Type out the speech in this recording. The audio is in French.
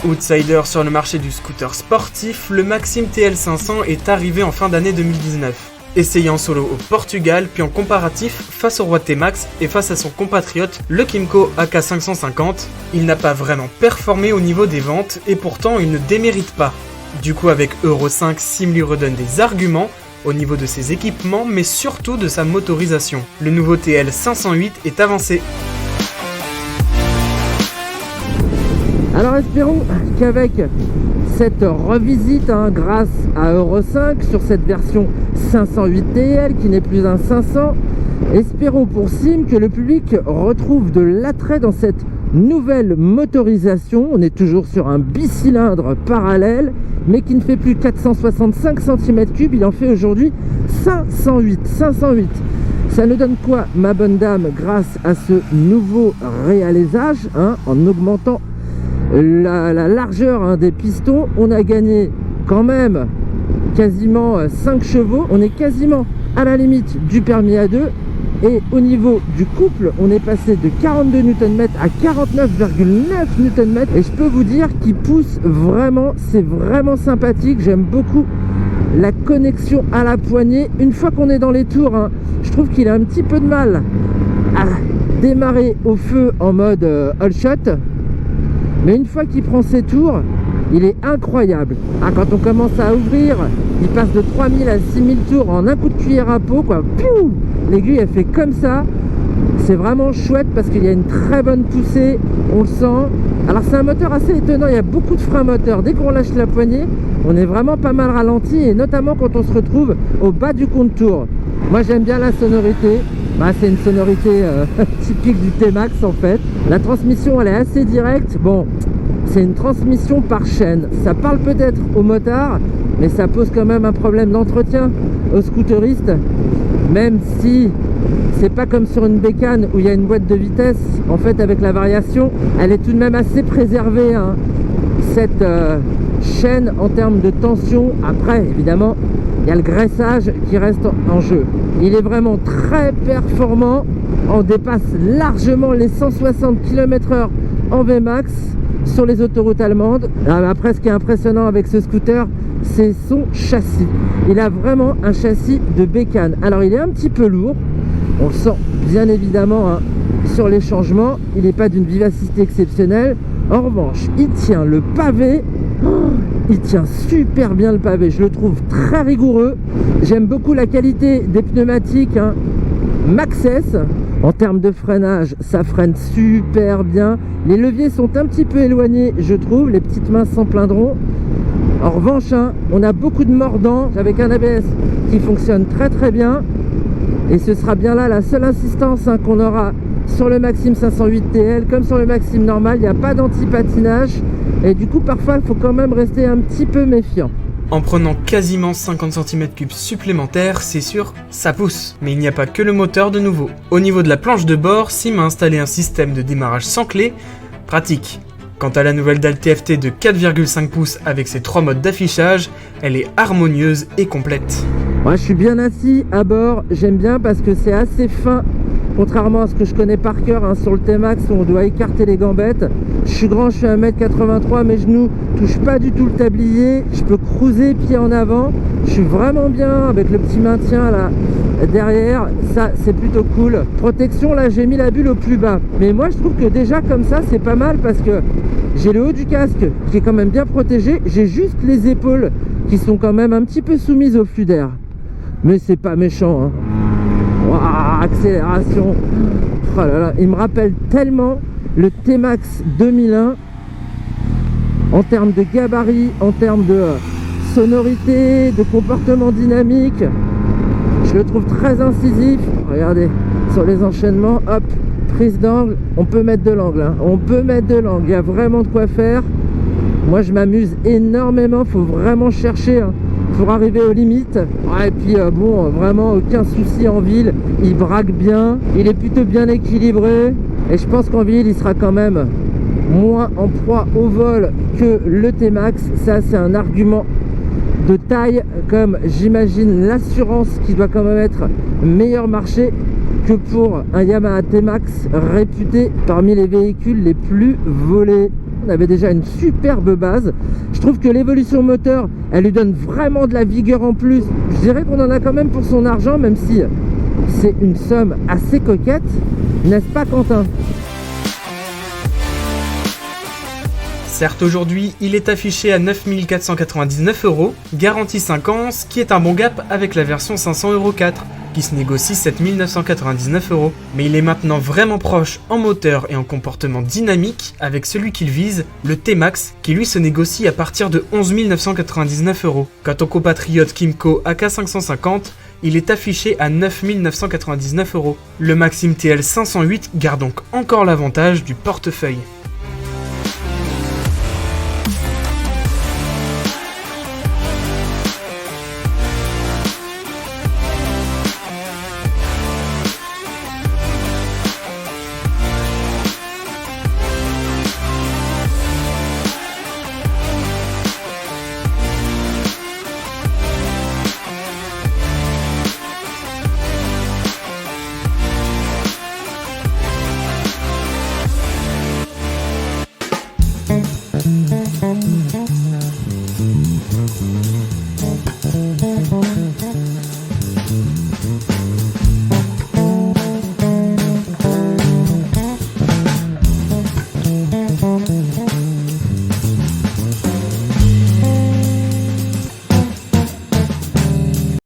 Outsider sur le marché du scooter sportif, le Maxim TL500 est arrivé en fin d'année 2019. Essayé en solo au Portugal, puis en comparatif face au roi T-Max et face à son compatriote le Kymco AK550, il n'a pas vraiment performé au niveau des ventes et pourtant il ne démérite pas. Du coup avec Euro 5, Sim lui redonne des arguments au niveau de ses équipements mais surtout de sa motorisation. Le nouveau TL508 est avancé. Alors espérons qu'avec cette revisite grâce à Euro 5 sur cette version 508 TL qui n'est plus un 500, espérons pour Sim que le public retrouve de l'attrait dans cette nouvelle motorisation. On est toujours sur un bicylindre parallèle mais qui ne fait plus 465 cm3, il en fait aujourd'hui 508. Ça nous donne quoi, ma bonne dame, grâce à ce nouveau réalisage en augmentant la largeur des pistons? On a gagné quand même quasiment 5 chevaux, on est quasiment à la limite du permis à 2 et au niveau du couple on est passé de 42 Nm à 49,9 Nm et je peux vous dire qu'il pousse vraiment, c'est vraiment sympathique. J'aime beaucoup la connexion à la poignée. Une fois qu'on est dans les tours, je trouve qu'il a un petit peu de mal à démarrer au feu en mode all shot. Mais une fois qu'il prend ses tours, il est incroyable. Quand on commence à ouvrir, il passe de 3000 à 6000 tours en un coup de cuillère à peau, quoi. L'aiguille, elle fait comme ça. C'est vraiment chouette parce qu'il y a une très bonne poussée, on le sent. Alors c'est un moteur assez étonnant, il y a beaucoup de freins moteurs. Dès qu'on lâche la poignée, on est vraiment pas mal ralenti et notamment quand on se retrouve au bas du contour. Moi j'aime bien la sonorité. C'est une sonorité typique du T-Max en fait. La transmission elle est assez directe. Bon, c'est une transmission par chaîne. Ça parle peut-être aux motards, mais ça pose quand même un problème d'entretien aux scooteristes. Même si c'est pas comme sur une bécane où il y a une boîte de vitesse. En fait avec la variation, elle est tout de même assez préservée cette chaîne en termes de tension. Après évidemment il y a le graissage qui reste en jeu. Il est vraiment très performant. On dépasse largement les 160 km/h en VMAX sur les autoroutes allemandes. Après, ce qui est impressionnant avec ce scooter, c'est son châssis. Il a vraiment un châssis de bécane. Alors, il est un petit peu lourd. On le sent bien évidemment sur les changements. Il n'est pas d'une vivacité exceptionnelle. En revanche, il tient le pavé. Il tient super bien le pavé, je le trouve très rigoureux. J'aime beaucoup la qualité des pneumatiques Maxxis. En termes de freinage, ça freine super bien. Les leviers sont un petit peu éloignés, je trouve. Les petites mains s'en plaindront. En revanche, on a beaucoup de mordants avec un ABS qui fonctionne très très bien. Et ce sera bien là la seule insistance qu'on aura sur le Maxim 508 TL. Comme sur le Maxim normal, il n'y a pas d'anti-patinage. Et du coup, parfois, il faut quand même rester un petit peu méfiant. En prenant quasiment 50 cm3 supplémentaires, c'est sûr, ça pousse. Mais il n'y a pas que le moteur de nouveau. Au niveau de la planche de bord, Sim a installé un système de démarrage sans clé, pratique. Quant à la nouvelle dalle TFT de 4,5 pouces avec ses 3 modes d'affichage, elle est harmonieuse et complète. Moi, je suis bien assis à bord, j'aime bien parce que c'est assez fin. Contrairement à ce que je connais par cœur sur le T-Max où on doit écarter les gambettes. Je suis grand, je suis 1m83, mes genoux touchent pas du tout le tablier. Je peux cruiser pied en avant. Je suis vraiment bien avec le petit maintien là derrière. Ça, c'est plutôt cool. Protection, là, j'ai mis la bulle au plus bas. Mais moi, je trouve que déjà comme ça, c'est pas mal parce que j'ai le haut du casque qui est quand même bien protégé. J'ai juste les épaules qui sont quand même un petit peu soumises au flux d'air. Mais c'est pas méchant, Wow, accélération. Oh là là, il me rappelle tellement le T-Max 2001 en termes de gabarit, en termes de sonorité, de comportement dynamique. Je le trouve très incisif. Regardez, sur les enchaînements, hop, prise d'angle. On peut mettre de l'angle, on peut mettre de l'angle. Il y a vraiment de quoi faire. Moi, je m'amuse énormément. Il faut vraiment chercher pour arriver aux limites. Et puis bon, vraiment aucun souci en ville, il braque bien, il est plutôt bien équilibré et je pense qu'en ville il sera quand même moins en proie au vol que le T-Max. Ça c'est un argument de taille, comme j'imagine l'assurance qui doit quand même être meilleur marché que pour un Yamaha T-Max réputé parmi les véhicules les plus volés. On avait déjà une superbe base. Je trouve que l'évolution moteur, elle lui donne vraiment de la vigueur en plus. Je dirais qu'on en a quand même pour son argent, même si c'est une somme assez coquette, n'est-ce pas Quentin? Certes, aujourd'hui, il est affiché à 9 499 €, garantie 5 ans, ce qui est un bon gap avec la version 500 € 4, qui se négocie 7 999 €. Mais il est maintenant vraiment proche en moteur et en comportement dynamique avec celui qu'il vise, le T-Max, qui lui se négocie à partir de 11 999 €. Quant au compatriote Kymco AK550, il est affiché à 9 999 €. Le Maxim TL 508 garde donc encore l'avantage du portefeuille.